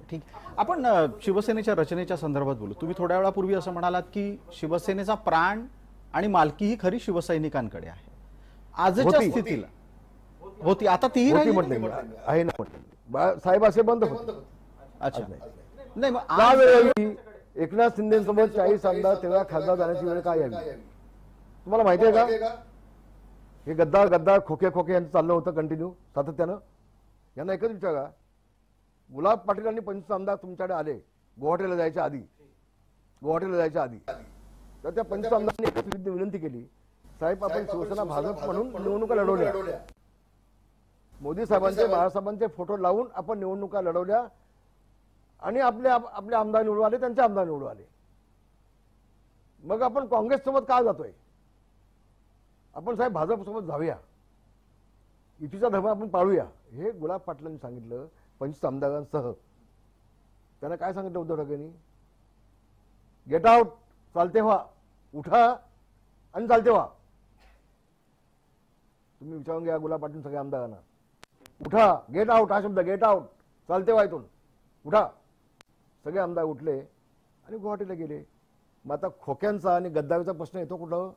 ठीक. आपण शिवसेनेच्या रचनेच्या संदर्भात बोलू. तुम्ही थोड्या वेळापूर्वी असं म्हणालात की शिवसेनेचा प्राण आणि मालकी ही खरी शिवसैनिकांकडे आहे. आजच्या स्थितीला होती, आता तीही होती राहिली म्हटलं आहे ना म्हटलं साहेब असे बंद होते. अच्छा नाही मग त्या वेळी एकनाथ शिंदेसोबत 40 आमदार 13 खासदार जाण्याची वेळ काय आली तुम्हाला माहिती आहे का? हे गद्दार गद्दार खोके खोके यांचं चाललं होतं कंटिन्यू सातत्यानं. यांना एकच विचारा, गुलाब पाटील आणि 25 आमदार तुमच्याकडे आले गुवाहाटीला जायच्या आधी तर त्या 25 आमदारांनी एकच विनंती केली, साहेब आपण शिवसेना भाजप म्हणून निवडणुका लढवल्या, मोदी साहेबांचे बाळासाहेबांचे फोटो लावून आपण निवडणुका लढवल्या आणि आपले आमदार निवडून आले, त्यांचे आमदार निवडून आले. मग आपण काँग्रेस सोबत का जातोय? आपण साहेब भाजप सोबत जाऊया, युतीचा धर्म आपण पाळूया. हे गुलाब पाटलांनी सांगितलं 25 आमदारांसह. त्यांना काय सांगितलं उद्धव ठाकरेंनी? गेट आउट, चालते व्हा, उठा आणि चालते व्हा. तुम्ही विचारून घ्या गुलाब पाटील सगळ्या आमदारांना, उठा, गेट आउट हा शब्द, गेट आउट, चालते व्हा इथून, उठा. सगळे आमदार उठले आणि गुवाहाटीला गेले. मग आता खोक्यांचा आणि गद्दारीचा प्रश्न येतो कुठं?